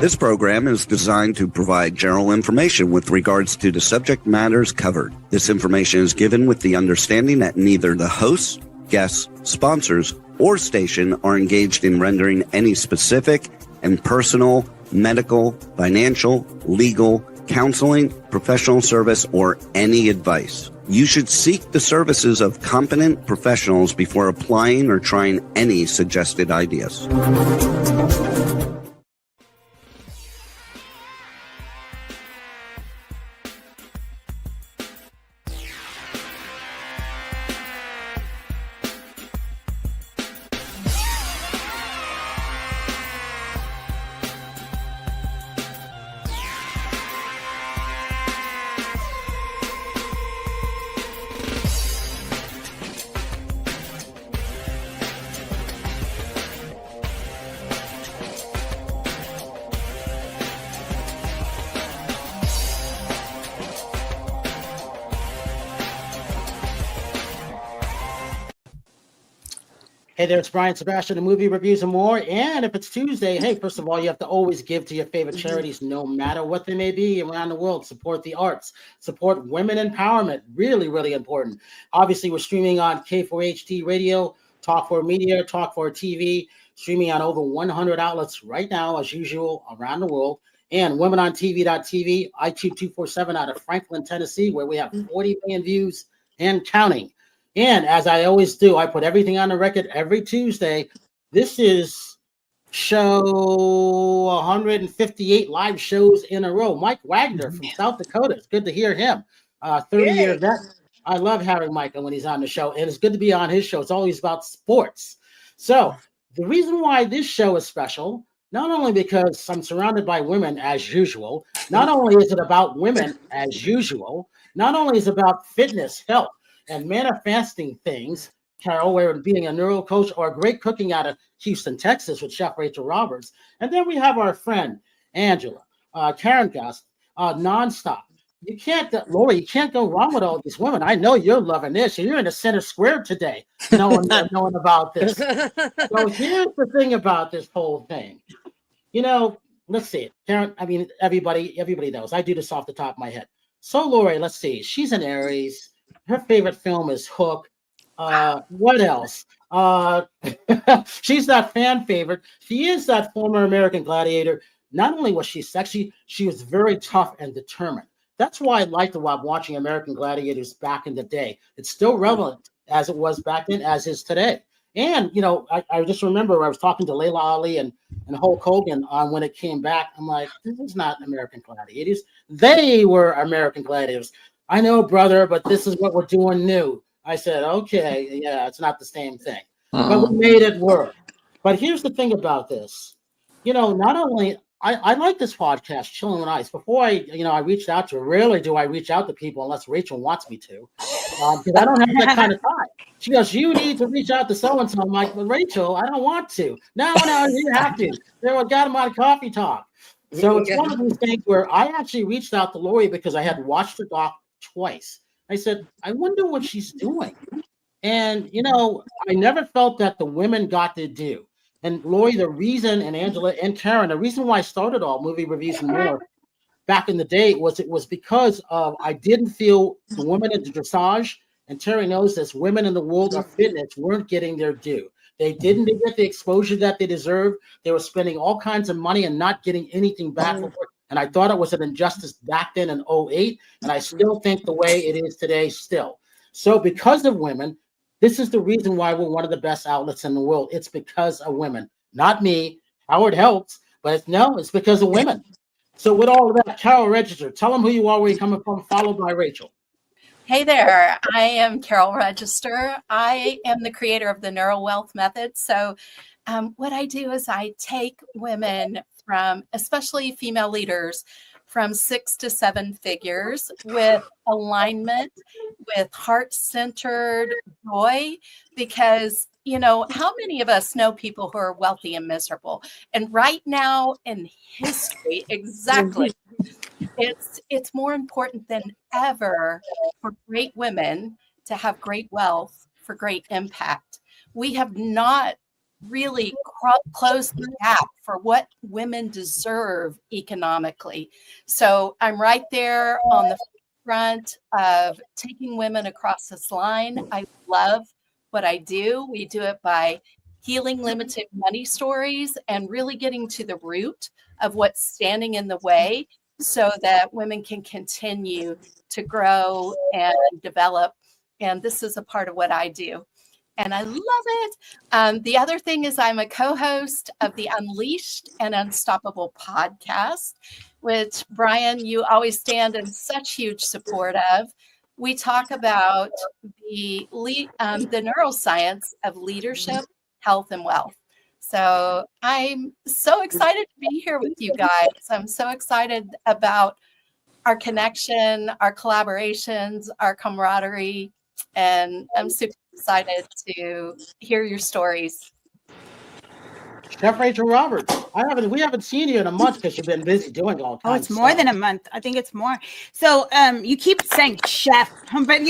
This program is designed to provide general information with regards to the subject matters covered. This information is given with the understanding that neither the hosts, guests, sponsors, or station are engaged in rendering any specific and personal, medical, financial, legal, counseling, professional service, or any advice. You should seek the services of competent professionals before applying or trying any suggested ideas. Hey there, it's Brian Sebastian, the movie reviews and more. And if it's Tuesday, hey, first of all, you have to always give to your favorite charities, no matter what they may be around the world. Support the arts, support women empowerment. Really, really important. Obviously, we're streaming on K4HT Radio, Talk 4 Media, Talk 4 TV, streaming on over 100 outlets right now, as usual, around the world. And womenontv.tv, iTunes 247 out of Franklin, Tennessee, where we have 40 million views and counting. And as I always do, I put everything on the record every Tuesday. This is show 158 live shows in a row. Mike Wagner from South Dakota. It's good to hear him. 30-year vet. I love having Mike when he's on the show, and it's good to be on his show. It's always about sports. So the reason why this show is special, not only because I'm surrounded by women as usual, not only is it about women as usual, not only is it about fitness, health, and manifesting things, Carol, where being a neuro coach or great cooking out of Houston, Texas with Chef Rachel Roberts. And then we have our friend, Angela, Karen Goslin, nonstop. You can't, Lori, you can't go wrong with all these women. I know you're loving this. You're in the center square today, knowing about this. So here's the thing about this whole thing. You know, let's see. Karen, I mean, everybody knows. I do this off the top of my head. So Lori, let's see. She's an Aries. Her favorite film is Hook. What else? She's that fan favorite. She is that former American Gladiator. Not only was she sexy, she was very tough and determined. That's why I liked about watching American Gladiators back in the day. It's still relevant as it was back then, as is today. And, you know, I just remember I was talking to Layla Ali and Hulk Hogan on when it came back. I'm like, this is not American Gladiators. They were American Gladiators. I know, brother, but this is what we're doing new. I said, okay, yeah, it's not the same thing. But we made it work. But here's the thing about this. You know, not only, I like this podcast, Chilling with Ice. Before I reached out to her, rarely do I reach out to people unless Rachel wants me to. Because I don't have that kind of time. She goes, you need to reach out to so-and-so. I'm like, well, Rachel, I don't want to. No, you have to. There we got him on Coffee Talk. So it's one of these things where I actually reached out to Lori because I had watched the doc twice. I said, I wonder what she's doing. And, you know, I never felt that the women got their due. And Lori, the reason, and Angela and Karen, the reason why I started all movie reviews and more back in the day was because of I didn't feel the women in the dressage, and Terry knows this, women in the world of fitness weren't getting their due. They didn't get the exposure that they deserved. They were spending all kinds of money and not getting anything back for it. And I thought it was an injustice back then in 2008, and I still think the way it is today still. So because of women, this is the reason why we're one of the best outlets in the world. It's because of women, not me. Howard helps, but it's because of women. So with all of that, Carol Register, tell them who you are, where you're coming from, followed by Rachel. Hey there, I am Carol Register. I am the creator of the Neural Wealth Method. So what I do is I take women from, especially female leaders, from 6 to 7 figures with alignment, with heart-centered joy, because, you know, how many of us know people who are wealthy and miserable? And right now in history, exactly, it's more important than ever for great women to have great wealth for great impact. We have not really close the gap for what women deserve economically. So I'm right there on the front of taking women across this line. I love what I do. We do it by healing limited money stories and really getting to the root of what's standing in the way so that women can continue to grow and develop. And this is a part of what I do. And I love it. The other thing is I'm a co-host of the Unleashed and Unstoppable podcast, which, Brian, you always stand in such huge support of. We talk about the neuroscience of leadership, health, and wealth. So I'm so excited to be here with you guys. I'm so excited about our connection, our collaborations, our camaraderie, and I'm super excited to hear your stories. Chef Rachel Roberts, we haven't seen you in a month because you've been busy doing all kinds. Oh, it's more than a month. I think it's more. So you keep saying chef, but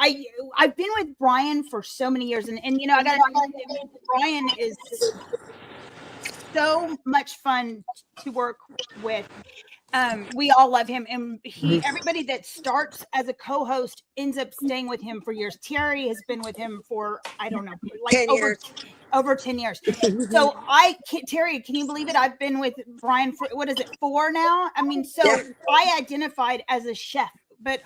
I've been with Brian for so many years, and I got Brian is so much fun to work with. We all love him, and everybody that starts as a co-host ends up staying with him for years. Terry has been with him for, I don't know, like over 10 years. So Terry, can you believe it? I've been with Brian for, what is it, 4 now? I mean, so yeah. I identified as a chef, but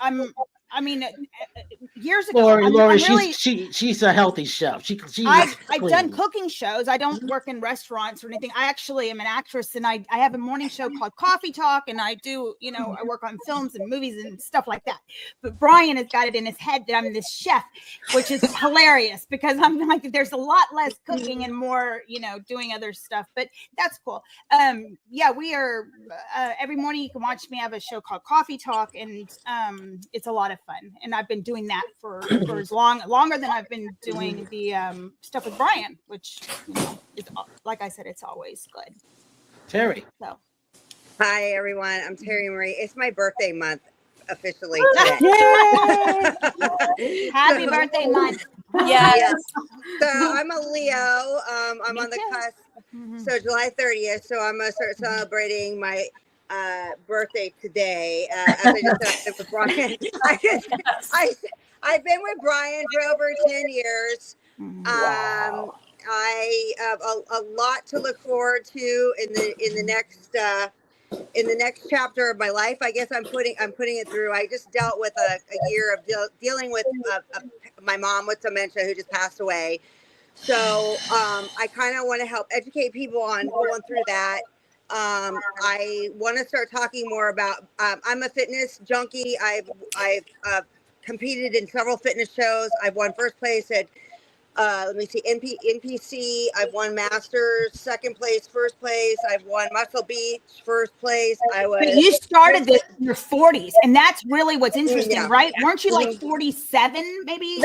years ago, Lori, she's a healthy chef. I've done cooking shows. I don't work in restaurants or anything. I actually am an actress, and I have a morning show called Coffee Talk, and I do, I work on films and movies and stuff like that. But Brian has got it in his head that I'm this chef, which is hilarious because I'm like, there's a lot less cooking and more, doing other stuff. But that's cool. We are every morning you can watch me. I have a show called Coffee Talk, and it's a lot of fun, and I've been doing that for as longer than I've been doing the stuff with Brian, which is, like I said, it's always good. Terry. So, hi everyone, I'm Terry Marie. It's my birthday month officially today. Happy birthday month! Yes. So I'm a Leo. I'm on the cusp. So July 30th. So I'm gonna start celebrating my birthday today. As I just said with Brian, I've been with Brian for over 10 years. Wow. I have a lot to look forward to in the next chapter of my life. I guess I'm putting it through. I just dealt with a year of dealing with my mom with dementia who just passed away. So I kind of want to help educate people on going through that. I want to start talking more about, I'm a fitness junkie. I've competed in several fitness shows. I've won first place at, NPC. I've won Masters, second place, first place. I've won Muscle Beach, first place. But you started this in your 40s, and that's really what's interesting, right? Weren't you like 47 maybe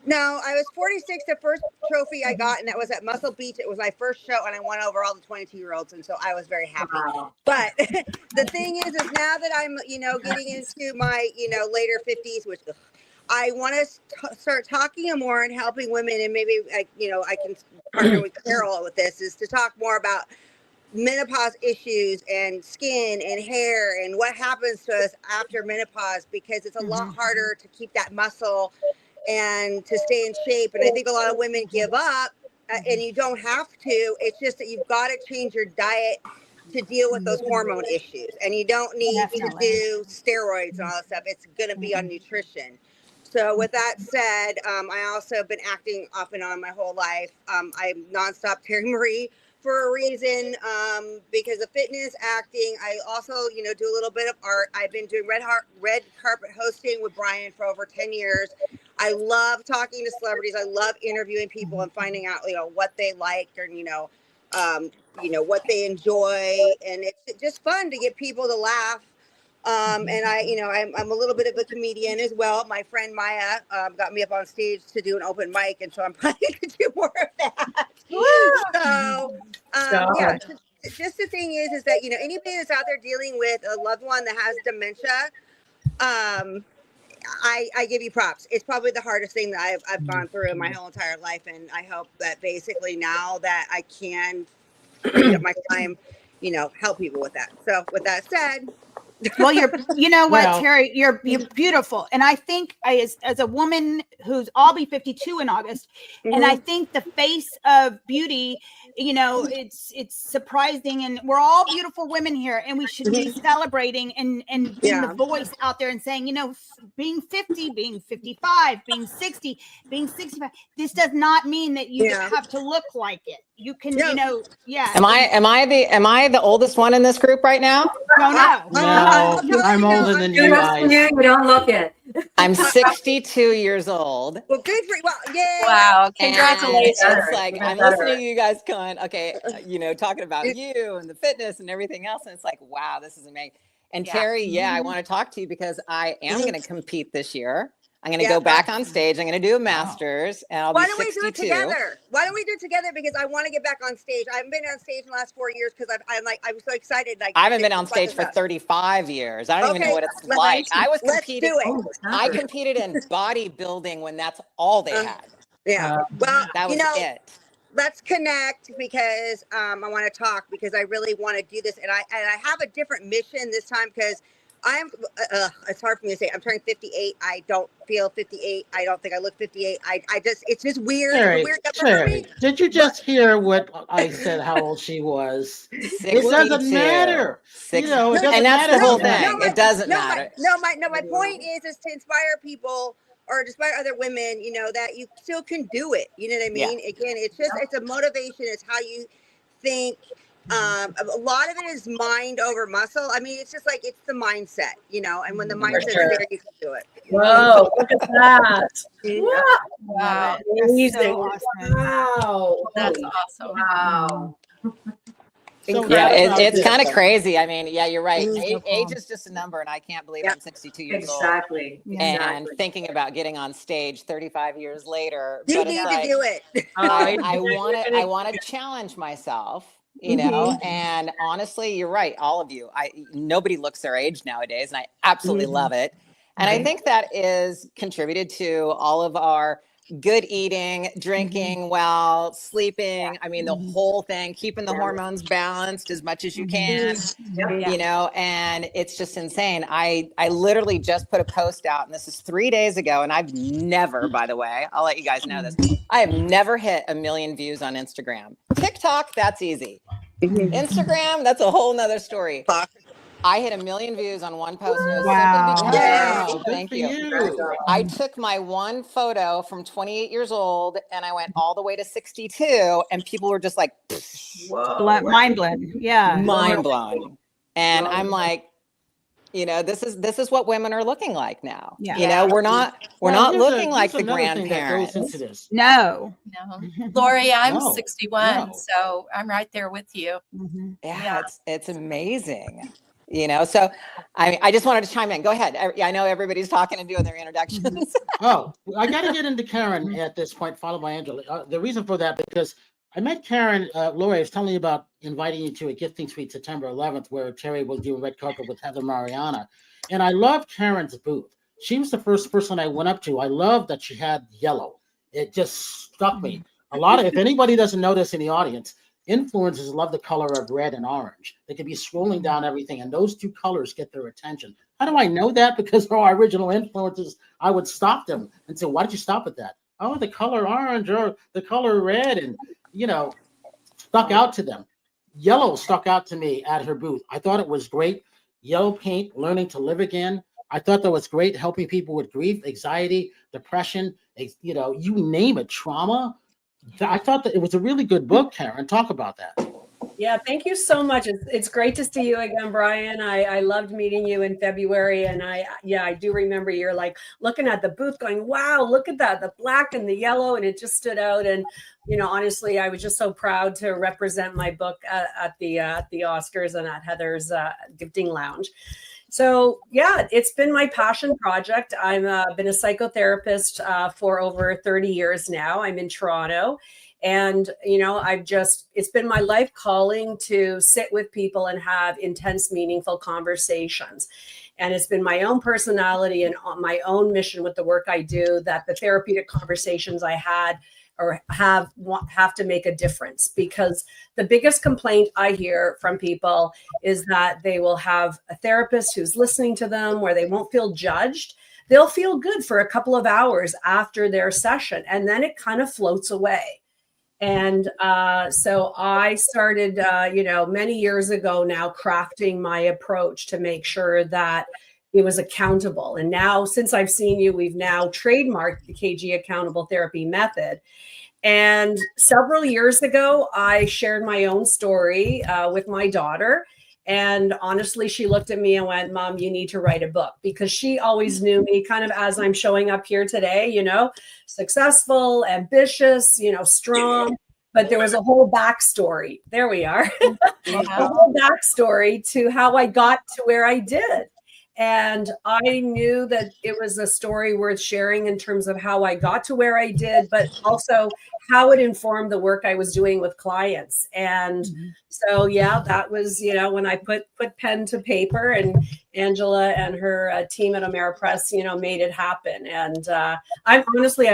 No, I was 46. The first trophy I got, and that was at Muscle Beach. It was my first show, and I won over all the 22-year-olds, and so I was very happy. Wow. But the thing is now that I'm, getting into my, later 50s, which I want to start talking more and helping women, and maybe I can partner with Carol with this, is to talk more about menopause issues and skin and hair and what happens to us after menopause, because it's a lot harder to keep that muscle and to stay in shape. And I think a lot of women give up, and you don't have to. It's just that you've got to change your diet to deal with those hormone issues, and you don't need to do steroids and all that stuff. It's going to be on nutrition. So with that said, I also have been acting off and on my whole life. I'm nonstop Terry Marie for a reason, because of fitness, acting. I also, do a little bit of art. I've been doing red carpet hosting with Brian for over 10 years. I love talking to celebrities. I love interviewing people and finding out, what they like, and, what they enjoy. And it's just fun to get people to laugh. And I'm a little bit of a comedian as well. My friend Maya got me up on stage to do an open mic, and so I'm planning to do more of that. Just the thing is that anybody that's out there dealing with a loved one that has dementia, I give you props. It's probably the hardest thing that I've gone through in my whole entire life, and I hope that basically now that I can free up my time, help people with that. So with that said, well, you know what, Well, Terry, you're beautiful. And I think as a woman I'll be 52 in August. And I think the face of beauty, it's surprising, and we're all beautiful women here, and we should be celebrating and being the voice out there and saying, being 50, being 55, being 60, being 65, this does not mean that you have to look like it. You can, Am I the oldest one in this group right now? No, I'm older than you guys. You don't look it. I'm 62 years old. Well, good for you. Well, yeah. Wow, congratulations. It's like I'm listening to you guys going, okay, talking about you and the fitness and everything else, and it's like, wow, this is amazing. And Terry, I want to talk to you because I am going to compete this year. I'm going to go back on stage. I'm going to do a master's, and I'll be 62. Why don't we do it together? Why don't we do it together? Because I want to get back on stage. I haven't been on stage in the last 4 years because I'm so excited. I haven't been on stage for 35 years. I don't even know what it's like. I was competing. I competed in bodybuilding when that's all they had. Yeah. Well, that was it. Let's connect because I want to talk because I really want to do this, and I have a different mission this time because it's hard for me to say. I'm turning 58. I don't feel 58. I don't think I look 58. It's just weird. Terry, did you just hear what I said, how old she was? 62. It doesn't matter. It doesn't and that's matter. the whole thing. It doesn't matter. My point is to inspire people or to inspire other women, that you still can do it. You know what I mean? Yeah. Again, it's a motivation. It's how you think. A lot of it is mind over muscle. I mean, it's just like, it's the mindset, and when the mindset is there, you can do it. Whoa, look at that. Wow. Amazing. So awesome. Wow. That's awesome. Wow. It's kind of crazy. I mean, you're right. Age is just a number, and I can't believe I'm 62 years old. Exactly. And thinking about getting on stage 35 years later. You need to do it. I want to challenge myself. And honestly, you're right. All of you, nobody looks their age nowadays, and I absolutely love it. And I think that is contributed to all of our good eating, drinking well, sleeping. I mean, the whole thing, keeping the hormones balanced as much as you can, and it's just insane. I literally just put a post out, and this is 3 days ago. And I've never, by the way, I'll let you guys know this. I have never hit 1 million views on Instagram. TikTok, that's easy. Instagram, that's a whole nother story. I hit 1 million views on one post. Thank you. I took my one photo from 28 years old and I went all the way to 62, and people were just like, mind blown. Yeah. Mind blown. And I'm like, this is what women are looking like now. Yeah. We're not looking like the grandparents. No. Lori, I'm 61, so I'm right there with you. Yeah. It's amazing. So I just wanted to chime in. Go ahead. I know everybody's talking and doing their introductions. I got to get into Karen at this point, followed by Angela. The reason for that, because I met Karen, Lori, I was telling you about inviting you to a gifting suite September 11th, where Terry was doing red carpet with Heather Mariana. And I love Karen's booth. She was the first person I went up to. I love that she had yellow. It just struck me. If anybody doesn't know this in the audience, influencers love the color of red and orange. They could be scrolling down everything, and those two colors get their attention. How do I know that? Because for our original influencers, I would stop them and say, why did you stop at that? Oh, the color orange or the color red, and, stuck out to them. Yellow stuck out to me at her booth. I thought it was great. Yellow paint, learning to live again. I thought that was great, helping people with grief, anxiety, depression, you name it, trauma. I thought that it was a really good book, Karen. Talk about that. Yeah, thank you so much. It's great to see you again, Brian. I loved meeting you in February. And I do remember you're like looking at the booth going, wow, look at that, the black and the yellow. And it just stood out. And, honestly, I was just so proud to represent my book at the Oscars and at Heather's gifting lounge. So, it's been my passion project. I've been a psychotherapist for over 30 years now. I'm in Toronto. And, it's been my life calling to sit with people and have intense, meaningful conversations. And it's been my own personality and my own mission with the work I do that the therapeutic conversations I had or have to make a difference. Because the biggest complaint I hear from people is that they will have a therapist who's listening to them where they won't feel judged. They'll feel good for a couple of hours after their session, and then it kind of floats away. And so I started, many years ago now, crafting my approach to make sure that it was accountable. And now, since I've seen you, we've now trademarked the KG Accountable Therapy Method. And several years ago, I shared my own story with my daughter. And honestly, she looked at me and went, "Mom, you need to write a book," because she always knew me kind of as I'm showing up here today, successful, ambitious, strong. But there was a whole backstory. There we are. A whole backstory to how I got to where I did. And I knew that it was a story worth sharing in terms of how I got to where I did, but also how it informed the work I was doing with clients. And so, that was, when I put pen to paper, and Angela and her team at OMERA Press, made it happen. And I'm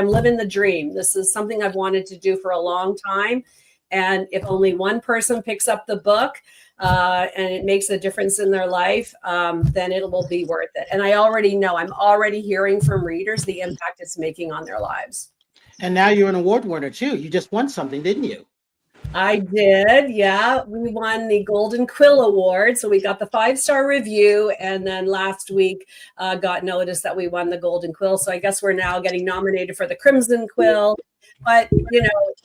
living the dream. This is something I've wanted to do for a long time. And if only one person picks up the book, and it makes a difference in their life, then it will be worth it. And I already know, I'm already hearing from readers the impact it's making on their lives. And now you're an award winner too. You just won something, didn't you? I did. Yeah. We won the Golden Quill Award. So we got the 5-star review. And then last week got notice that we won the Golden Quill. So I guess we're now getting nominated for the Crimson Quill. But,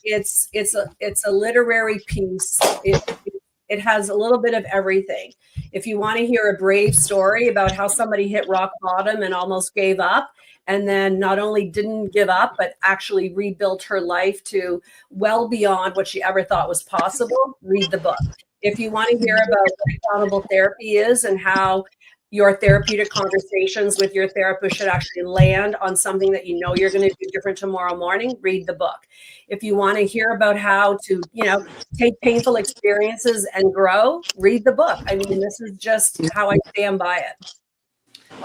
it's a literary piece. It has a little bit of everything. If you want to hear a brave story about how somebody hit rock bottom and almost gave up, and then not only didn't give up, but actually rebuilt her life to well beyond what she ever thought was possible, read the book. If you want to hear about what accountable therapy is and how your therapeutic conversations with your therapist should actually land on something that you're going to do different tomorrow morning, read the book. If you want to hear about how to, take painful experiences and grow, read the book. I mean, this is just how I stand by it.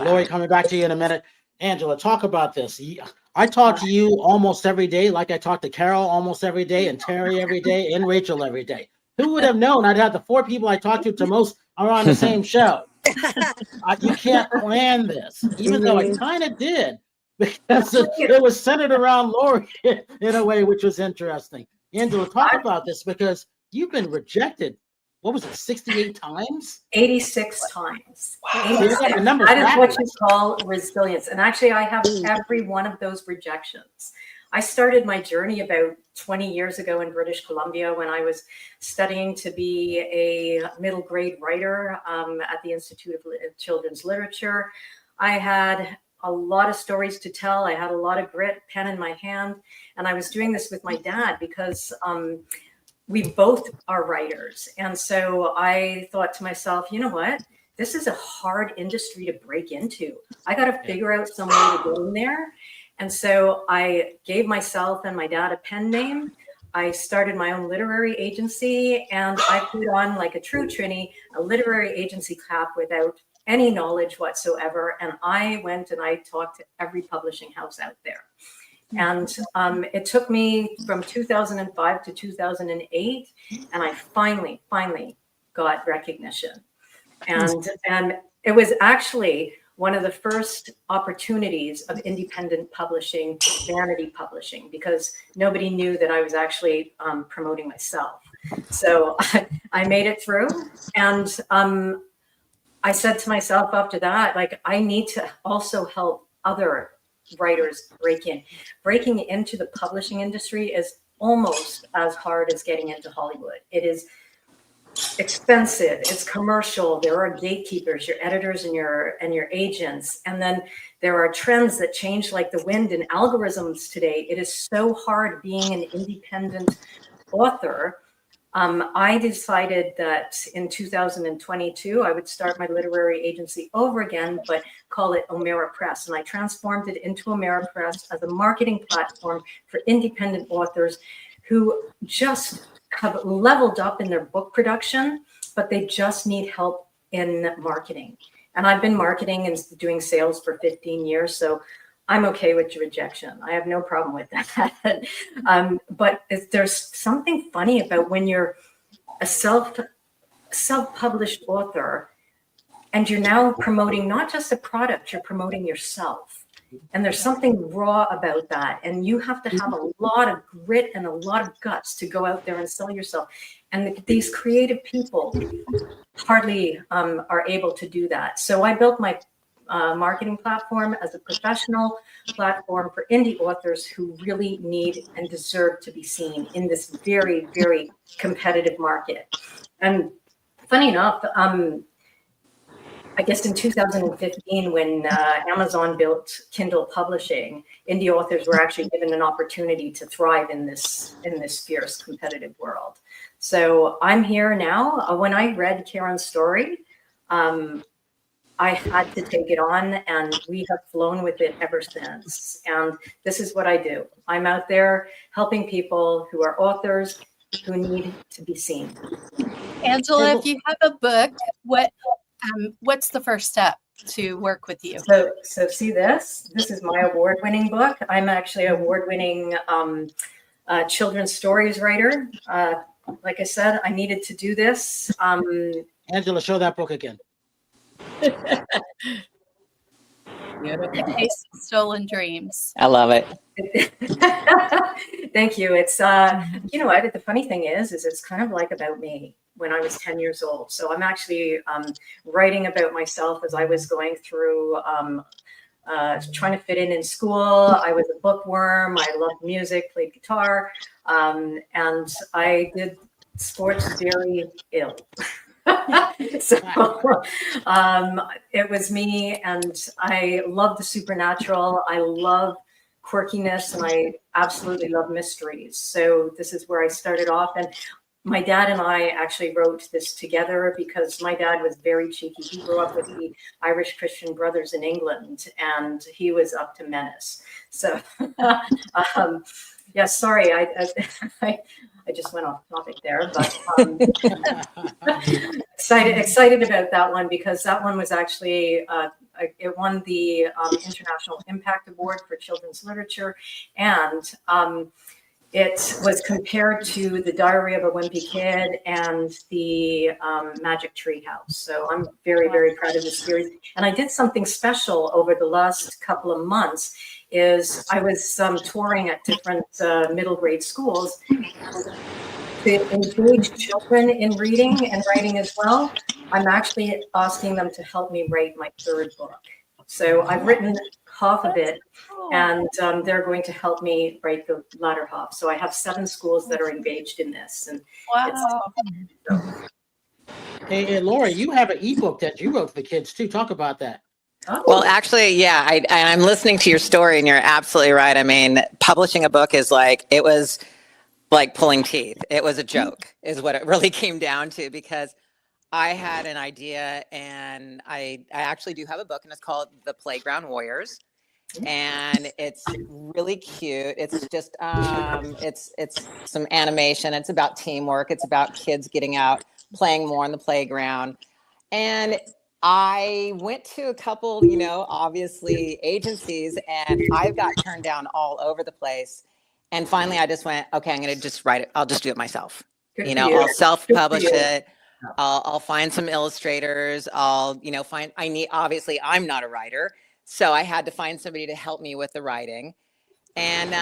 Lori, coming back to you in a minute. Angela, talk about this. I talk to you almost every day, like I talk to Carol almost every day, and Terry every day, and Rachel every day. Who would have known I'd have the 4 people I talk to most are on the same show? You can't plan this, even though I kind of did, because it was centered around Lori in a way which was interesting. Angela, talk about this, because you've been rejected. What was it, 68 times? 86 times. Wow. 86. That is what you call resilience. And actually, I have every one of those rejections. I started my journey about 20 years ago in British Columbia when I was studying to be a middle grade writer at the Institute of Children's Literature. I had a lot of stories to tell. I had a lot of grit, pen in my hand. And I was doing this with my dad because we both are writers. And so I thought to myself, you know what? This is a hard industry to break into. I got to figure out some way to get in there. And so I gave myself and my dad a pen name. I started my own literary agency, and I put on, like a true Trini, a literary agency cap without any knowledge whatsoever. And I went and I talked to every publishing house out there. And it took me from 2005 to 2008, and I finally got recognition. And it was actually one of the first opportunities of independent publishing, vanity publishing, because nobody knew that I was actually promoting myself. So I made it through, and I said to myself after that, like, I need to also help other writers break in. Breaking into the publishing industry is almost as hard as getting into Hollywood. It is expensive, it's commercial, there are gatekeepers, your editors and your agents, and then there are trends that change like the wind and algorithms today. It is so hard being an independent author. I decided that in 2022 I would start my literary agency over again, but call it OMERA Press, and I transformed it into OMERA Press as a marketing platform for independent authors who just have leveled up in their book production, but they just need help in marketing. And I've been marketing and doing sales for 15 years, so I'm okay with rejection. I have no problem with that. But there's something funny about when you're a self-published author and you're now promoting not just a product, you're promoting yourself. And there's something raw about that. And you have to have a lot of grit and a lot of guts to go out there and sell yourself. And these creative people hardly are able to do that. So I built my marketing platform as a professional platform for indie authors who really need and deserve to be seen in this very, very competitive market. And funny enough, I guess in 2015, when Amazon built Kindle publishing, indie authors were actually given an opportunity to thrive in this fierce competitive world. So I'm here now. When I read Karen's story, I had to take it on, and we have flown with it ever since. And this is what I do. I'm out there helping people who are authors who need to be seen. Angela, if you have a book, what's the first step to work with you? So see this? This is my award-winning book. I'm actually an award-winning children's stories writer. Like I said, I needed to do this. Angela, show that book again. The Case of Stolen Dreams. I love it. Thank you. It's you know what? The funny thing is it's kind of like about me when I was 10 years old. So I'm actually writing about myself as I was going through trying to fit in school. I was a bookworm. I loved music, played guitar, and I did sports very ill. So it was me, and I love the supernatural. I love quirkiness, and I absolutely love mysteries. So this is where I started off. And my dad and I actually wrote this together because my dad was very cheeky. He grew up with the Irish Christian Brothers in England, and he was up to menace. So, yeah, sorry, I just went off topic there, but excited about that one because that one was actually it won the International Impact Award for Children's Literature, and it was compared to The Diary of a Wimpy Kid and the Magic Tree House. So I'm very, very proud of this series. And I did something special over the last couple of months. I was touring at different middle grade schools to engage children in reading and writing as well. I'm actually asking them to help me write my third book. So I've written half of it, and they're going to help me write the latter half. So I have 7 schools that are engaged in this. And wow. Hey, Laura, you have an ebook that you wrote for the kids too. Talk about that. Well, actually, yeah, I'm listening to your story, and you're absolutely right. I mean, publishing a book is it was like pulling teeth. It was a joke is what it really came down to, because I had an idea, and I actually do have a book, and it's called The Playground Warriors, and it's really cute. It's just it's some animation. It's about teamwork. It's about kids getting out, playing more on the playground. And I went to a couple, obviously agencies, and I got turned down all over the place. And finally I just went, okay, I'm going to just write it. I'll just do it myself. I'll self-publish it. I'll find some illustrators. Obviously I'm not a writer, so I had to find somebody to help me with the writing. And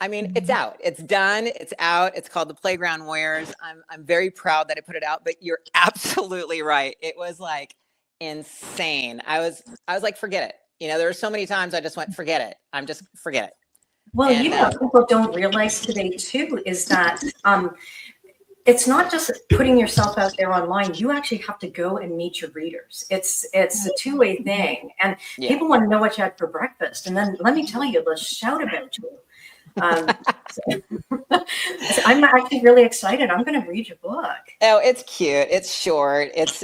it's out, it's done, it's out. It's called The Playground Warriors. I'm very proud that I put it out, but you're absolutely right. It was insane. I was like, forget it. There were so many times I just went, forget it. Forget it. Well, what people don't realize today too is that it's not just putting yourself out there online. You actually have to go and meet your readers. It's a two-way thing, and people want to know what you had for breakfast. And then let me tell you, let's shout about you. I'm actually really excited. I'm going to read your book. Oh, it's cute. It's short. It's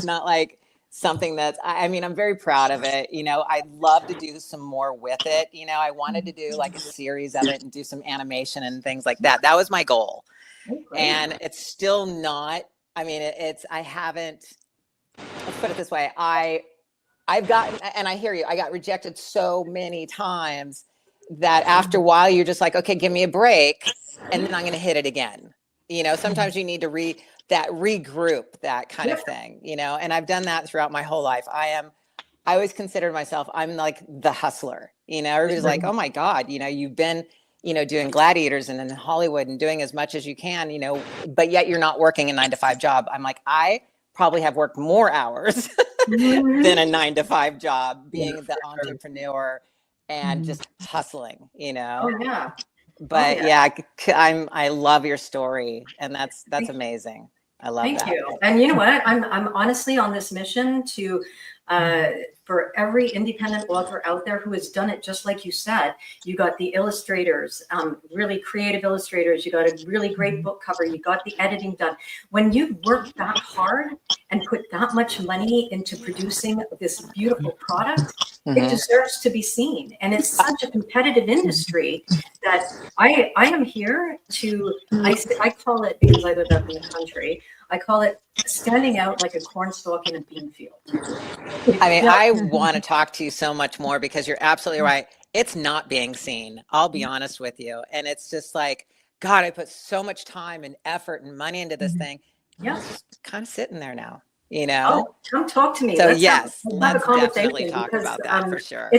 not like something that's, I mean, I'm very proud of it. You know, I'd love to do some more with it. You know, I wanted to do like a series of it and do some animation and things like that. That was my goal. And it's still not, I mean, I haven't, let's put it this way. I've gotten, and I hear you, I got rejected so many times that after a while you're just like, okay, give me a break. And then I'm going to hit it again. You know, sometimes you need to regroup, that kind of thing, you know, and I've done that throughout my whole life. I always considered myself, I'm like the hustler, you know, everybody's like, oh my God, you know, you've been, you know, doing Gladiators and in Hollywood and doing as much as you can, you know, but yet you're not working a 9-to-5 job. I'm like, I probably have worked more hours than a 9-to-5 job, being the entrepreneur and just hustling, you know? Oh, yeah. But I love your story, and that's amazing. I love that. Thank you. And you know what? I'm honestly on this mission to for every independent author out there who has done it just like you said. You got the illustrators, really creative illustrators. You got a really great book cover. You got the editing done. When you work that hard and put that much money into producing this beautiful product, it deserves to be seen. And it's such a competitive industry that I am here to, I call it, because I live up in the country, I call it standing out like a cornstalk in a bean field. I mean, I want to talk to you so much more because you're absolutely right. It's not being seen. I'll be honest with you. And it's just like, God, I put so much time and effort and money into this thing. Yeah. It's just kind of sitting there now, you know? Oh, come talk to me. So let's have a conversation definitely talk about that for sure.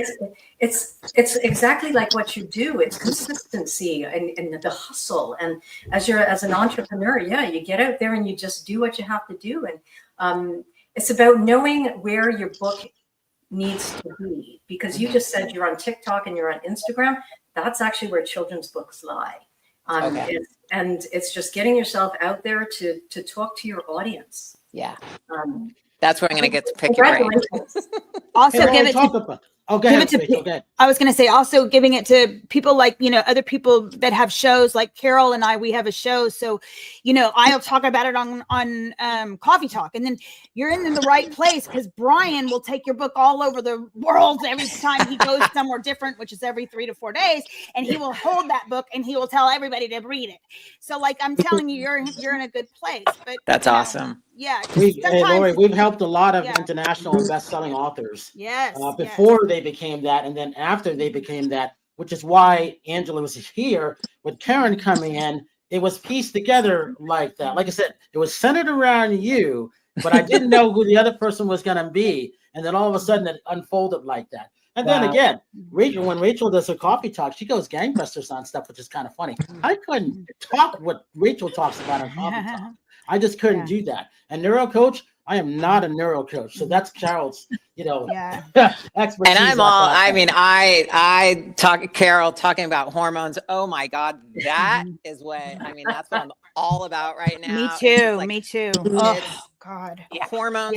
It's exactly like what you do. It's consistency and the hustle. And as an entrepreneur, you get out there and you just do what you have to do. And it's about knowing where your book needs to be, because you just said you're on TikTok and you're on Instagram. That's actually where children's books lie. And it's just getting yourself out there to talk to your audience. Yeah. That's where I'm going to get to pick your brain. Also, give it to. I was going to say, also giving it to people like, you know, other people that have shows like Carol and I, we have a show. So, you know, I'll talk about it on Coffee Talk, and then you're in the right place because Brian will take your book all over the world every time he goes somewhere different, which is every 3 to 4 days. And he will hold that book and he will tell everybody to read it. So like, I'm telling you, you're in a good place. But that's awesome. Yeah. Lori, we've helped a lot of international best-selling authors. Yes. Before they became that, and then after they became that, which is why Angela was here with Karen coming in. It was pieced together like that. Like I said, it was centered around you, but I didn't know who the other person was going to be. And then all of a sudden it unfolded like that. And then again, Rachel, when Rachel does her Coffee Talk, she goes gangbusters on stuff, which is kind of funny. I couldn't talk what Rachel talks about on Coffee Talk. I just couldn't do that. And neuro coach, I am not a neuro coach. So that's Carol's, you know, expertise. And I'm all, I mean, I talk, Carol, talking about hormones. Oh my God, that is what, I mean, that's what I'm all about right now. Me too. Me too. Oh God. Hormones,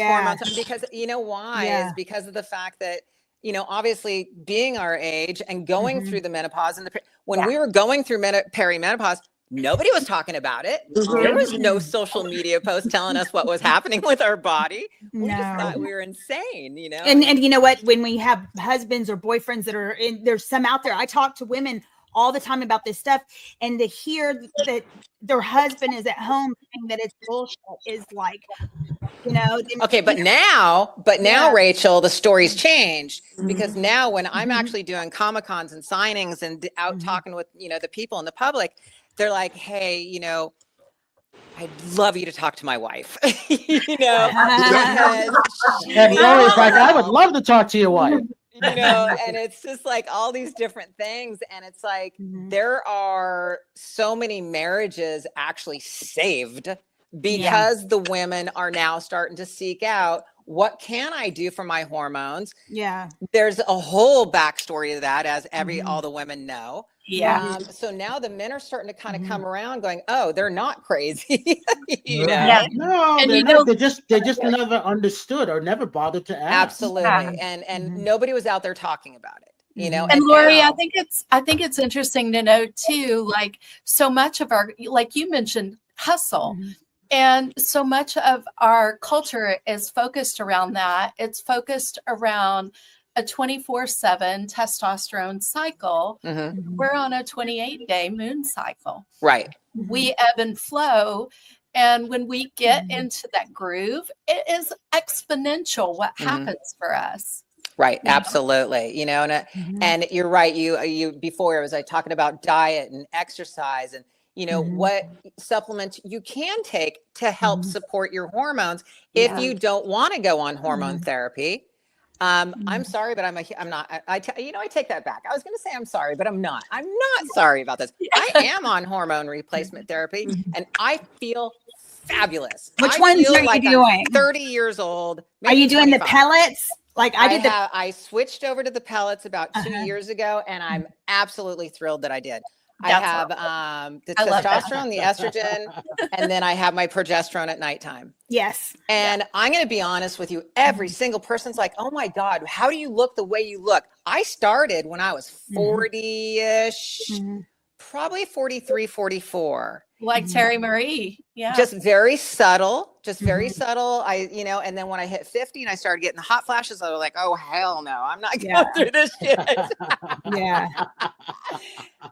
because you know why? Is because of the fact that, you know, obviously being our age and going through the menopause and when we were going through perimenopause, nobody was talking about it. There was no social media post telling us what was happening with our body. We just thought we were insane, you know? And you know what? When we have husbands or boyfriends that are in, there's some out there. I talk to women all the time about this stuff, and to hear that their husband is at home saying that it's bullshit is like, you know. Okay, but now, Rachel, the story's changed because now when I'm actually doing Comic-Cons and signings and out talking with, you know, the people in the public, they're like, hey, you know, I'd love you to talk to my wife, you know. And Lori's like, I would love to talk to your wife. You know, and it's just like all these different things. And it's like, there are so many marriages actually saved because the women are now starting to seek out, what can I do for my hormones? Yeah. There's a whole backstory to that, as all the women know. Yeah. So now the men are starting to kind of come around going, oh, they're not crazy. You know? Yeah. No, and they just never understood or never bothered to ask. Absolutely. And nobody was out there talking about it. You know, and Lori, I think it's interesting to note too, like so much of our, like you mentioned, hustle. And so much of our culture is focused around that. It's focused around a 24/7 testosterone cycle. We're on a 28-day moon cycle. Right. We ebb and flow. And when we get into that groove, it is exponential what happens for us. Right. Absolutely. You know, and you're right. You before was I talking about diet and exercise and, you know, what supplements you can take to help support your hormones if you don't want to go on hormone therapy. I'm sorry, but I'm not. I take that back. I was going to say I'm sorry, but I'm not. I'm not sorry about this. I am on hormone replacement therapy, and I feel fabulous. Which ones are you doing? I'm 30 years old. Are you doing 25. the pellets? Like I switched over to the pellets about 2 years ago, and I'm absolutely thrilled that I did. I have the testosterone, the estrogen, and then I have my progesterone at nighttime. Yes. And I'm going to be honest with you. Every single person's like, oh my God, how do you look the way you look? I started when I was 40-ish, probably 43, 44. Like Terry Marie. Yeah. Just very subtle, very subtle. And then when I hit 50 and I started getting the hot flashes, I was like, oh, hell no, I'm not going through this shit.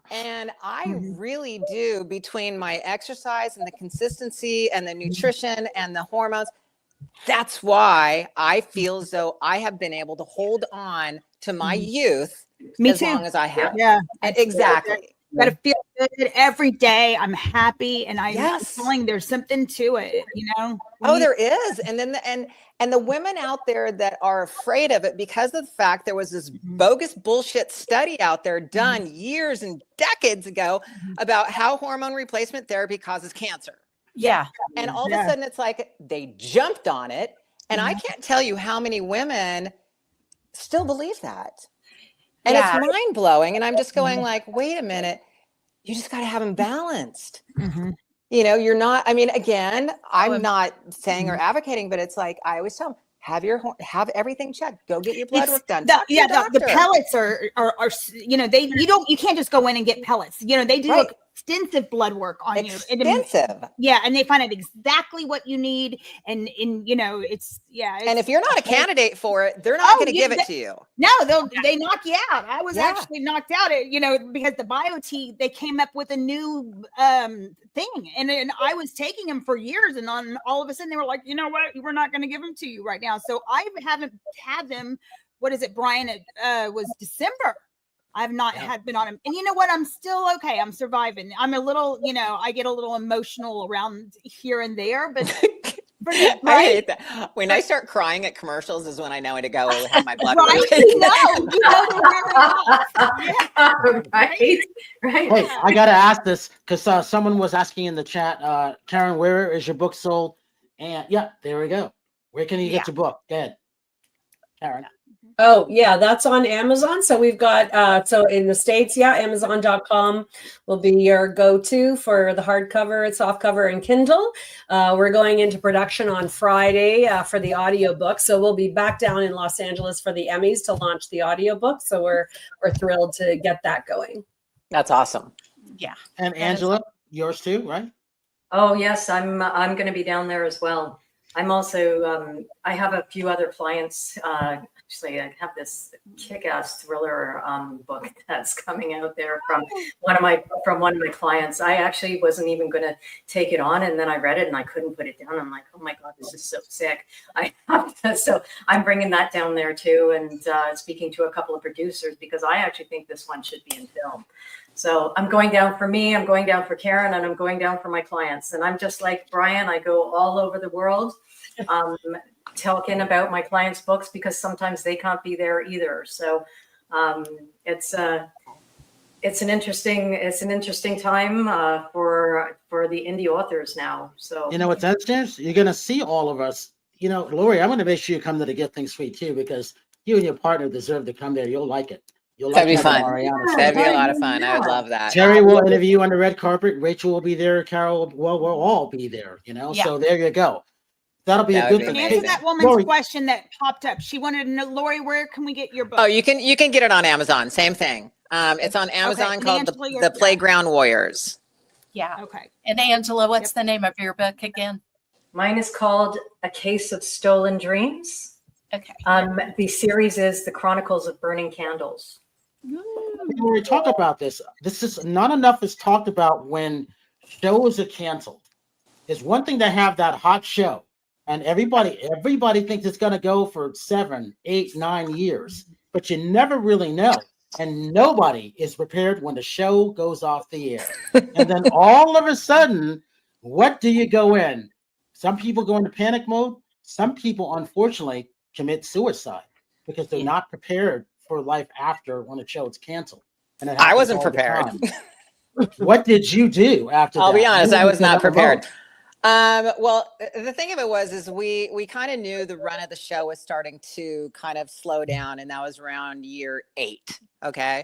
And I really do, between my exercise and the consistency and the nutrition and the hormones, that's why I feel as though I have been able to hold on to my youth as long as I have. Yeah, exactly. Got to feel good every day. I'm happy, and I'm feeling there's something to it, you know. There is, and then and the women out there that are afraid of it because of the fact there was this bogus bullshit study out there done years and decades ago about how hormone replacement therapy causes cancer. Yeah, and all of a sudden it's like they jumped on it, and I can't tell you how many women still believe that. And it's mind blowing. And I'm just going like, wait a minute, you just got to have them balanced. You know, you're not, I mean, again, I'm not saying or advocating, but it's like, I always tell them, have everything checked. Go get your blood work done. The pellets are, you know, you can't just go in and get pellets. You know, they do extensive blood work on you. Extensive. And they find out exactly what you need. And you know, and if you're not a candidate for it, they're not going to give it to you. No, they knock you out. I was actually knocked out, you know, because the BioT, they came up with a new thing. And I was taking them for years, and all of a sudden they were like, you know what, we're not going to give them to you right now. So I haven't had them. What is it, Brian? It was December. I've not been on them. And you know what? I'm still okay. I'm surviving. I'm a little, you know, I get a little emotional around here and there, but I hate that. When I start crying at commercials is when I know to go have my blood work. Right. Hey, I got to ask this because someone was asking in the chat, Karen, where is your book sold? And there we go. Where can you get your book? Go ahead, Karen. Oh, yeah, that's on Amazon. So we've got, so in the States, Amazon.com will be your go-to for the hardcover, softcover, and Kindle. We're going into production on Friday for the audiobook. So we'll be back down in Los Angeles for the Emmys to launch the audiobook. So we're thrilled to get that going. That's awesome. Yeah. And Angela, yours too, right? Oh, yes, I'm going to be down there as well. I'm also, I have a few other clients. Actually, I have this kick-ass thriller book that's coming out there from one of my clients. I actually wasn't even going to take it on, and then I read it and I couldn't put it down. I'm like, oh my God, this is so sick. So I'm bringing that down there too, and speaking to a couple of producers because I actually think this one should be in film. So I'm going down for me, I'm going down for Karen, and I'm going down for my clients. And I'm just like Brian, I go all over the world talking about my clients' books because sometimes they can't be there either. So it's an interesting time for the indie authors now. So you know what's interesting? You're going to see all of us. You know, Lori, I'm going to make sure you come to the Get Things Sweet too because you and your partner deserve to come there. You'll like it. That'd be fun. That'd be a lot of fun. I would love that. Terry will interview you on the red carpet. Rachel will be there. Carol, we'll all be there, you know? So there you go. That'll be a good thing. Answer that woman's question that popped up. She wanted to know, Lori, where can we get your book? Oh, you can get it on Amazon. Same thing. It's on Amazon called The Playground Warriors. Yeah. Okay. And Angela, what's the name of your book again? Mine is called A Case of Stolen Dreams. Okay. The series is The Chronicles of Burning Candles. When we talk about this is not enough is talked about when shows are canceled. It's one thing to have that hot show, and everybody thinks it's going to go for 7, 8, 9 years, but you never really know. And nobody is prepared when the show goes off the air. And then all of a sudden, what do you go in? Some people go into panic mode. Some people, unfortunately, commit suicide because they're not prepared for life after when a show is canceled. And it I happens wasn't all the prepared. time. What did you do after I'll that? be honest, You I was not went on the prepared. road. Well, the thing of it was we kind of knew the run of the show was starting to kind of slow down, and that was around year 8. Okay.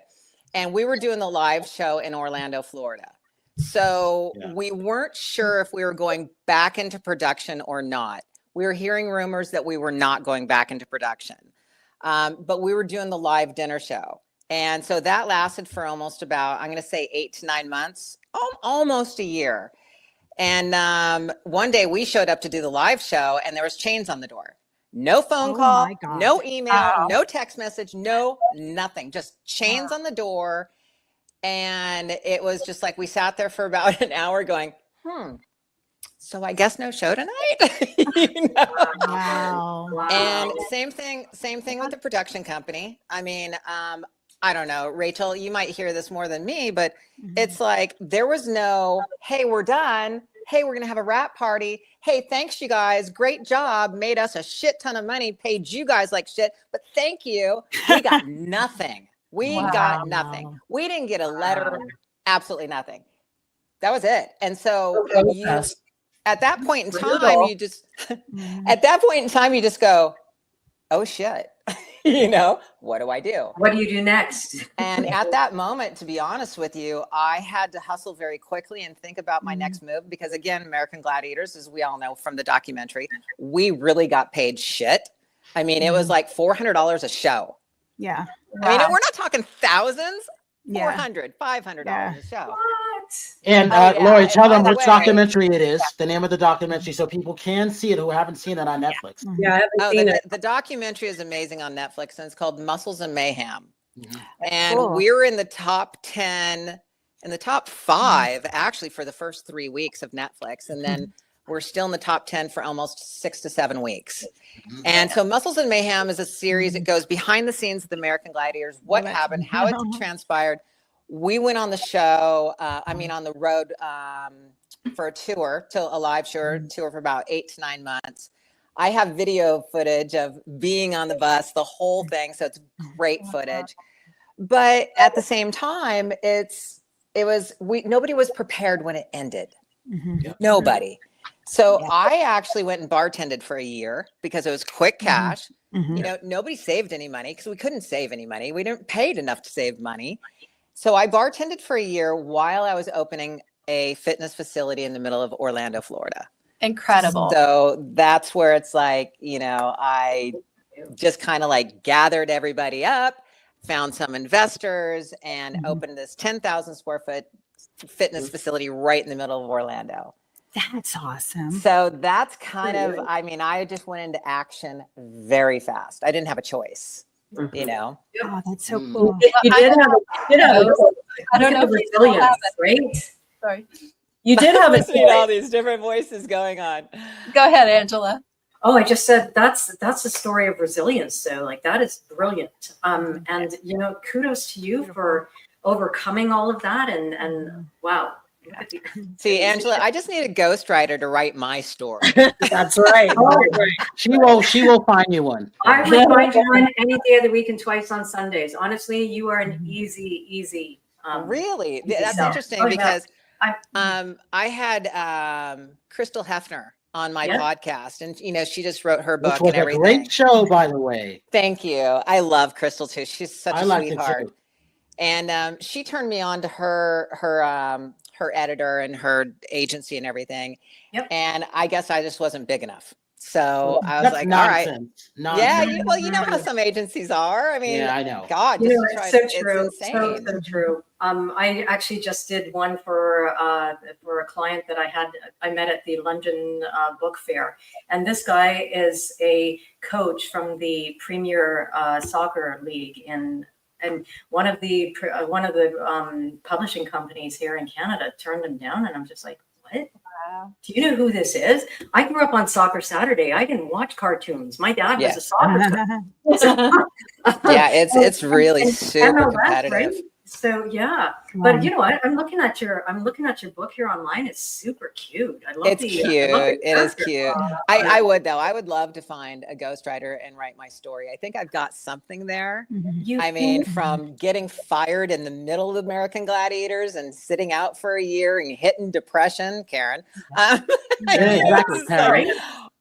And we were doing the live show in Orlando, Florida. So we weren't sure if we were going back into production or not. We were hearing rumors that we were not going back into production. But we were doing the live dinner show. And so that lasted for almost about, I'm going to say 8 to 9 months, almost a year. And one day we showed up to do the live show and there was chains on the door. No phone call, no email, no text message, no nothing, just chains on the door. And it was just like we sat there for about an hour going, so I guess no show tonight. You know? Wow. And same thing with the production company. I mean, I don't know, Rachel, you might hear this more than me, but it's like there was no, hey, we're done. Hey, we're going to have a wrap party. Hey, thanks, you guys. Great job. Made us a shit ton of money. Paid you guys like shit. But thank you. We got nothing. We got nothing. We didn't get a letter. Absolutely nothing. That was it. And so at that point in time, you just go, oh shit. You know, what do I do? What do you do next? And at that moment, to be honest with you, I had to hustle very quickly and think about my next move because, again, American Gladiators, as we all know from the documentary, we really got paid shit. I mean, it was like $400 a show. Yeah. I mean, we're not talking thousands. $400, $500 a show. What? And Lori, tell them which documentary it is, the name of the documentary, so people can see it who haven't seen it on Netflix. Yeah, I haven't seen it. The documentary is amazing on Netflix, and it's called Muscles and Mayhem. And we're in the top 10, in the top 5, actually, for the first 3 weeks of Netflix. And then we're still in the top 10 for almost 6 to 7 weeks. And so Muscles and Mayhem is a series. It goes behind the scenes of the American Gladiators, what happened, how it transpired. We went on the show, on the road for a tour, a live tour for about 8 to 9 months. I have video footage of being on the bus, the whole thing. So it's great footage. But at the same time, nobody was prepared when it ended. Nobody. So I actually went and bartended for a year because it was quick cash. You know, nobody saved any money because we couldn't save any money. We didn't paid enough to save money. So I bartended for a year while I was opening a fitness facility in the middle of Orlando, Florida. Incredible. So that's where it's like, you know, I just kind of like gathered everybody up, found some investors, and opened this 10,000 square foot fitness facility right in the middle of Orlando. That's awesome. So that's kind of, I mean, I just went into action very fast. I didn't have a choice. You know, oh, that's so cool. You did have I don't know resilience, right? Sorry. You did have all these different voices going on. Go ahead, Angela. Oh, I just said that's the story of resilience. So like that is brilliant. And you know, kudos to you for overcoming all of that and wow. See, Angela, I just need a ghostwriter to write my story. That's right. She will find you one. I would find you one any day of the week and twice on Sundays. Honestly, you are an easy. Really? That's interesting because I had Crystal Hefner on my podcast, and you know, she just wrote her book. Which was and everything. A great show, by the way. Thank you. I love Crystal too. She's such a sweetheart. And she turned me on to her editor and her agency and everything. And I guess I just wasn't big enough. So I was That's like, nonsense. all right. Yeah, Nonsense. well, you know how some agencies are. I mean, Yeah, I know. God, You just know, to try it's so to, true. it's insane. So true. I actually just did one for a client that I met at the London Book Fair, and this guy is a coach from the Premier Soccer League and one of the publishing companies here in Canada turned him down, and I'm just like, what? Wow. Do you know who this is? I grew up on Soccer Saturday. I didn't watch cartoons. My dad was a soccer player. Yeah, it's really and super MLS, competitive. right? So yeah, but you know what? I'm looking at your book here online. It's super cute. I love It's cute. It is cute. I would love to find a ghostwriter and write my story. I think I've got something there. I mean, from getting fired in the middle of American Gladiators and sitting out for a year and hitting depression, Karen. Yeah, exactly, Karen.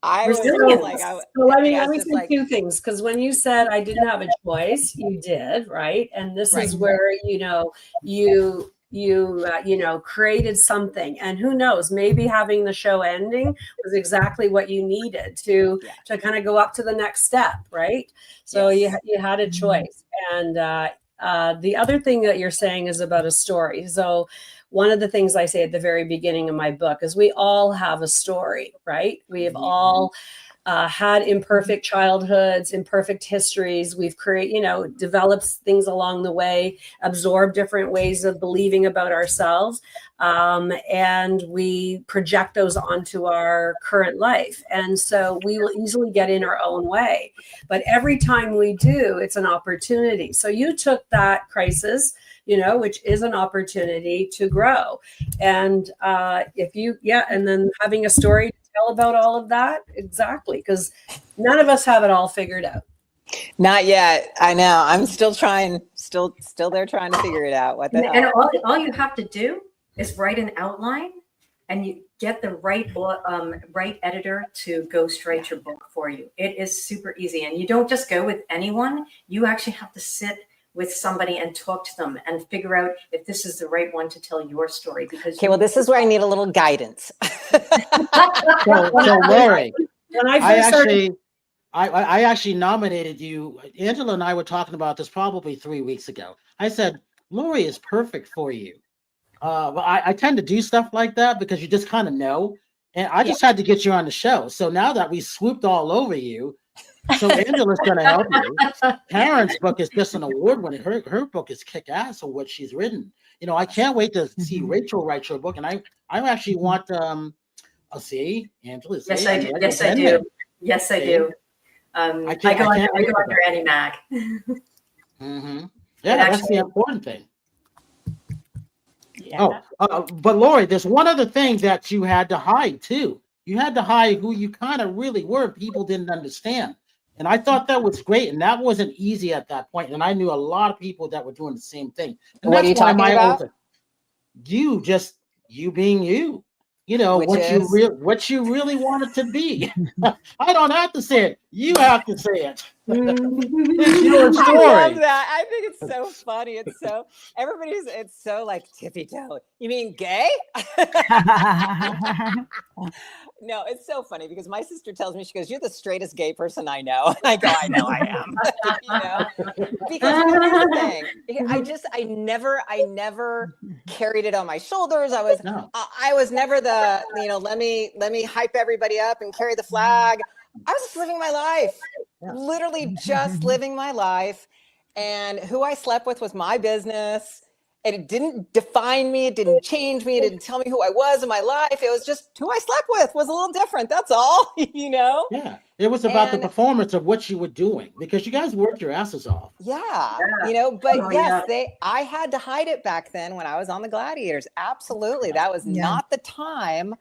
So let me say two things, because when you said I didn't have a choice, you did, right? And this is where you created something, and who knows, maybe having the show ending was exactly what you needed to kind of go up to the next step, right? So you had a choice, and the other thing that you're saying is about a story. So one of the things I say at the very beginning of my book is we all have a story, right? We have all had imperfect childhoods, imperfect histories. We've developed things along the way, absorbed different ways of believing about ourselves. And we project those onto our current life. And so we will easily get in our own way. But every time we do, it's an opportunity. So you took that crisis, which is an opportunity to grow. And and then having a story to tell about all of that. Exactly. Because none of us have it all figured out. Not yet. I know. I'm still trying, still there trying to figure it out. What the hell? And all you have to do is write an outline, and you get the right editor to ghostwrite your book for you. It is super easy. And you don't just go with anyone. You actually have to sit with somebody and talk to them and figure out if this is the right one to tell your story. Because this is where I need a little guidance. So Lori, I actually nominated you. Angela and I were talking about this probably 3 weeks ago. I said, Lori is perfect for you. But I tend to do stuff like that because you just kind of know. And I just had to get you on the show. So now that we swooped all over you, so Angela's going to help you. Karen's book is just an award winner. Her book is kick ass of what she's written. I can't wait to see Rachel write your book. And I actually want I'll see Angela. Yes, I do. Yes, I do. Yes, I do. I go under Annie Mac. Yeah, that's the important thing. Yeah. But Lori, there's one other thing that you had to hide too. You had to hide who you kind of really were. People didn't understand. And I thought that was great. And that wasn't easy at that point. And I knew a lot of people that were doing the same thing. And what are you talking about? You being you. What you really wanted to be. I don't have to say it. You have to say it. It's your story. I love that. I think it's so funny. It's so like tippy toe. You mean gay? No, it's so funny because my sister tells me, she goes, "You're the straightest gay person I know." And I go, "I know I am." Because here's the thing. I never carried it on my shoulders. I was never the, let me hype everybody up and carry the flag. I was just living my life, literally just living my life. And who I slept with was my business. And it didn't define me. It didn't change me. It didn't tell me who I was in my life. It was just who I slept with was a little different. That's all, Yeah. It was about the performance of what you were doing because you guys worked your asses off. Yeah. I had to hide it back then when I was on the Gladiators. Absolutely. That was not the time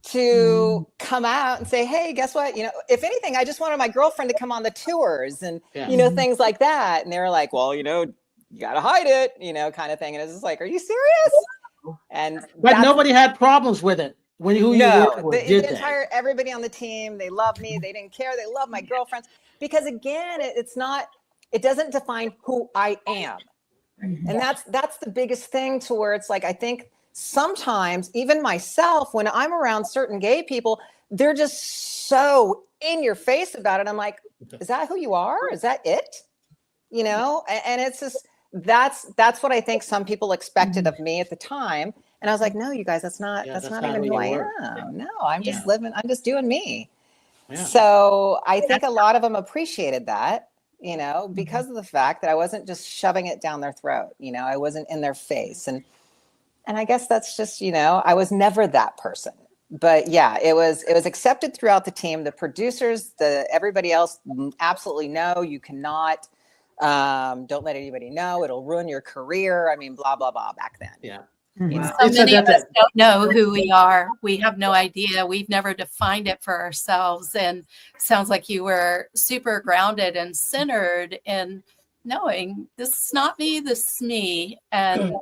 to come out and say, hey, guess what? If anything, I just wanted my girlfriend to come on the tours and, things like that. And they were like, well, you got to hide it, kind of thing. And it's just like, are you serious? But nobody had problems with it. Everybody on the team, they love me. They didn't care. They love my girlfriends because again, it doesn't define who I am. And that's the biggest thing to where it's like, I think sometimes even myself, when I'm around certain gay people, they're just so in your face about it. I'm like, is that who you are? Is that it? You know? And it's just, that's what I think some people expected of me at the time. And I was like, no, you guys, that's not even who I am. No, I'm just living, I'm just doing me. Yeah. So I think a lot of them appreciated that, you know, because of the fact that I wasn't just shoving it down their throat, you know, I wasn't in their face. And I guess that's just, you know, I was never that person. But yeah, it was accepted throughout the team. The producers, everybody else, absolutely no, you cannot. Don't let anybody know. It'll ruin your career. I mean, blah, blah, blah back then. Yeah. You know? So many of us don't know who we are. We have no idea. We've never defined it for ourselves. And sounds like you were super grounded and centered in knowing this is not me, this is me. And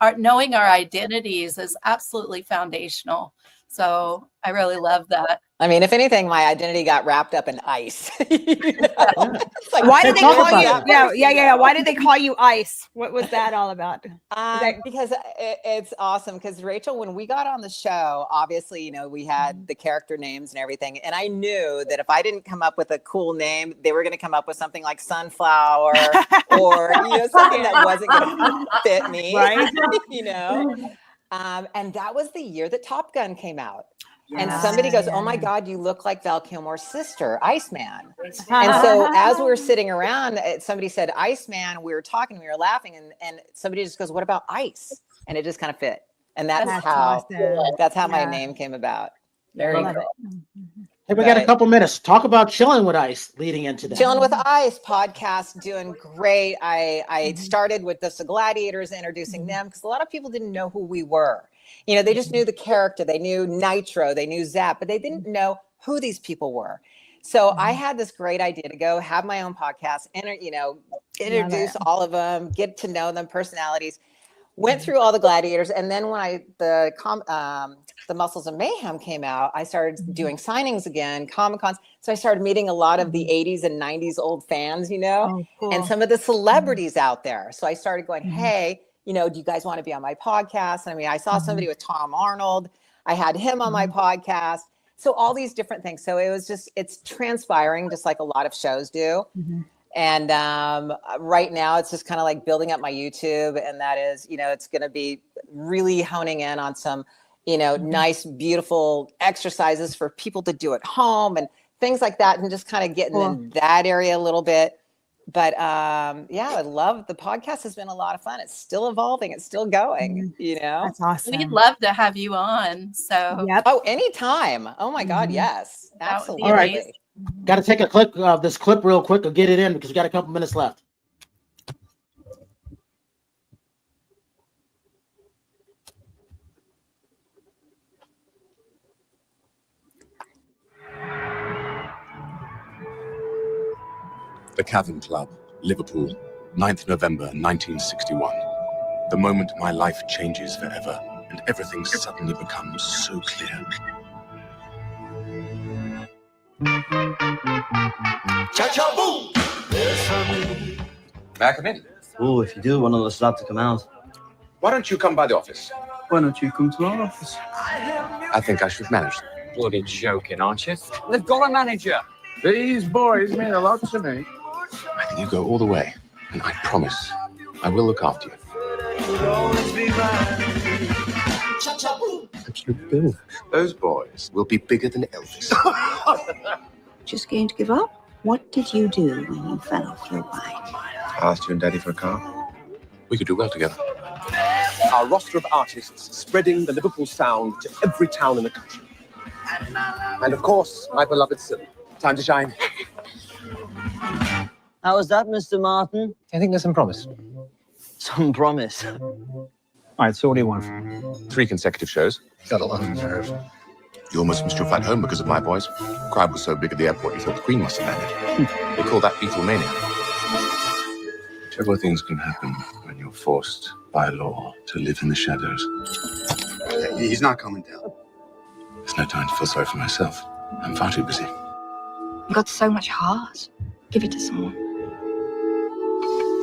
that knowing our identities is absolutely foundational. So I really love that. I mean, if anything, my identity got wrapped up in ice. You know? Like, why did they call you? Yeah. Why did they call you Ice? What was that all about? Because it's awesome. Because Rachel, when we got on the show, obviously, you know, we had the character names and everything, and I knew that if I didn't come up with a cool name, they were going to come up with something like Sunflower or you know something that wasn't going to fit me, right? You know. And that was the year that Top Gun came out. And somebody goes, oh my God, you look like Val Kilmer's sister, Iceman. And so as we were sitting around, somebody said, Iceman, we were talking, we were laughing, and somebody just goes, what about ice? And it just kind of fit. And that's how my name came about. Very cool. Hey, we got a couple minutes. Talk about Chilling with Ice leading into that. Chilling with Ice podcast, doing great. I started with the Gladiators, introducing them because a lot of people didn't know who we were. You know, they just knew the character. They knew Nitro, they knew Zap, but they didn't know who these people were. So I had this great idea to go have my own podcast and, you know, introduce all of them, get to know them, personalities. Went through all the Gladiators, and then when the Muscles of Mayhem came out, I started doing signings again, Comic-Cons. So I started meeting a lot of the 80s and 90s old fans, you know, and some of the celebrities out there. So I started going, hey, you know, do you guys want to be on my podcast? I mean, I saw somebody with Tom Arnold. I had him on my podcast. So all these different things. So it was just, it's transpiring just like a lot of shows do. And right now it's just kind of like building up my YouTube. And that is, you know, it's going to be really honing in on some, you know, nice, beautiful exercises for people to do at home and things like that. And just kind of getting in that area a little bit. But yeah, I love the podcast. Has been a lot of fun. It's still evolving. It's still going, you know. That's awesome. We'd love to have you on. So oh, anytime. Oh my God. Yes, absolutely. All right. Got to take a clip of this clip real quick or get it in because we got a couple minutes left. The Cavern Club, Liverpool, 9th November 1961. The moment my life changes forever and everything suddenly becomes so clear. Cha-cha boom! May I come in? Oh, if you do want the slab to come out. Why don't you come by the office? Why don't you come to our office? I think I should manage them. Bloody joking, aren't you? They've got a manager. These boys mean a lot to me. I think you go all the way, and I promise I will look after you. Absolute bill. Those boys will be bigger than Elvis. Just going to give up? What did you do when you fell off your bike? I asked you and Daddy for a car. We could do well together. Our roster of artists spreading the Liverpool sound to every town in the country. And of course, my beloved Sil. Time to shine. How was that, Mr. Martin? I think there's some promise. Some promise. All right, so what do you want? 3 consecutive shows. Got a lot of nerve. You almost missed your flight home because of my boys. The crowd was so big at the airport you thought the Queen must have landed. They call that Beatlemania. Terrible things can happen when you're forced by law to live in the shadows. He's not coming down. There's no time to feel sorry for myself. I'm far too busy. You've got so much heart. Give it to someone.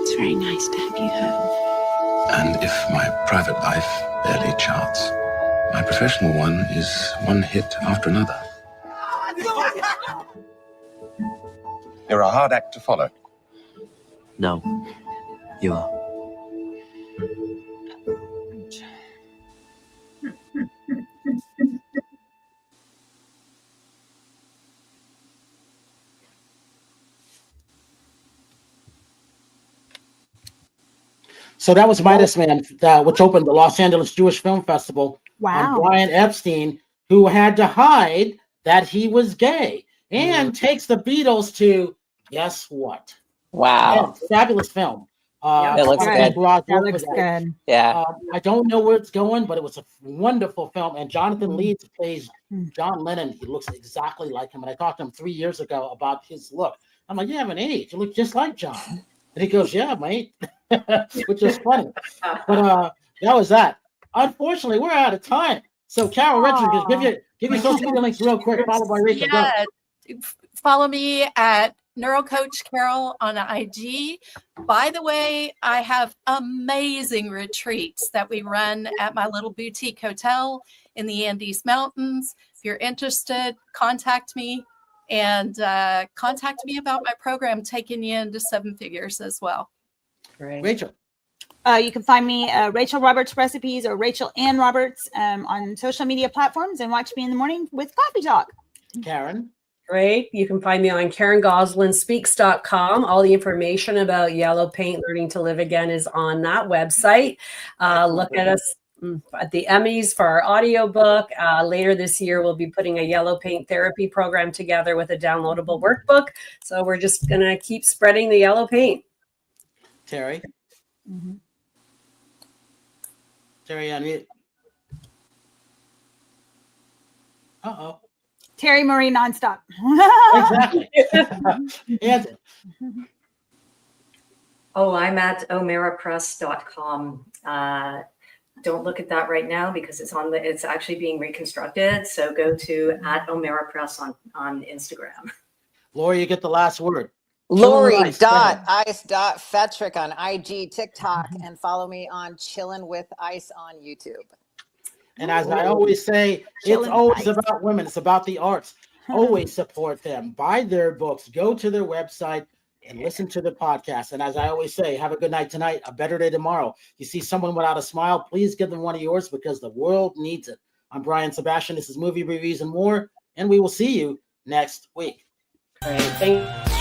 It's very nice to have you home. And if my private life barely charts, my professional one is one hit after another. You're a hard act to follow. No, you are. So that was Midas Man, which opened the Los Angeles Jewish Film Festival. On Wow. Brian Epstein, who had to hide that he was gay, and takes the Beatles to guess what? Wow. Yeah, fabulous film. It looks good. That looks good. Yeah. I don't know where it's going, but it was a wonderful film. And Jonathan Leeds plays John Lennon. He looks exactly like him. And I talked to him 3 years ago about his look. I'm like, you haven't aged. You look just like John. And he goes, yeah, mate, which is funny. But that was that. Unfortunately, we're out of time. So, Carol Richards, just give your social media links real quick, followed by Rachel. Yeah, follow me at NeuroCoach Carol on IG. By the way, I have amazing retreats that we run at my little boutique hotel in the Andes Mountains. If you're interested, contact me, and contact me about my program taking you into seven figures as well. Great. Rachel. You can find me, Rachel Roberts Recipes, or Rachel Ann Roberts, on social media platforms, and watch me in the morning with Coffee Talk. Karen. Great. You can find me on KarenGoslinSpeaks.com. All the information about Yellow Paint Learning to Live Again is on that website. Look at us at the Emmys for our audiobook. Later this year, we'll be putting a yellow paint therapy program together with a downloadable workbook. So we're just going to keep spreading the yellow paint. Terry. Terry, unmute. Uh-oh. Terry Murray nonstop. Exactly. Anthony. Oh, I'm at OMERAPress.com. Don't look at that right now because it's actually being reconstructed. So go to at OMERA Press on Instagram. Lori, you get the last word. Lori.ice.Fetrick on IG, TikTok, and follow me on Chillin' with Ice on YouTube. And as I always say, it's always about women. It's about the arts. Always support them. Buy their books. Go to their website and listen to the podcast. And as I always say, have a good night tonight, a better day tomorrow. You see someone without a smile, please give them one of yours because the world needs it. I'm Brian Sebastian. This is Movie Reviews and More, and we will see you next week. Great. Thank you.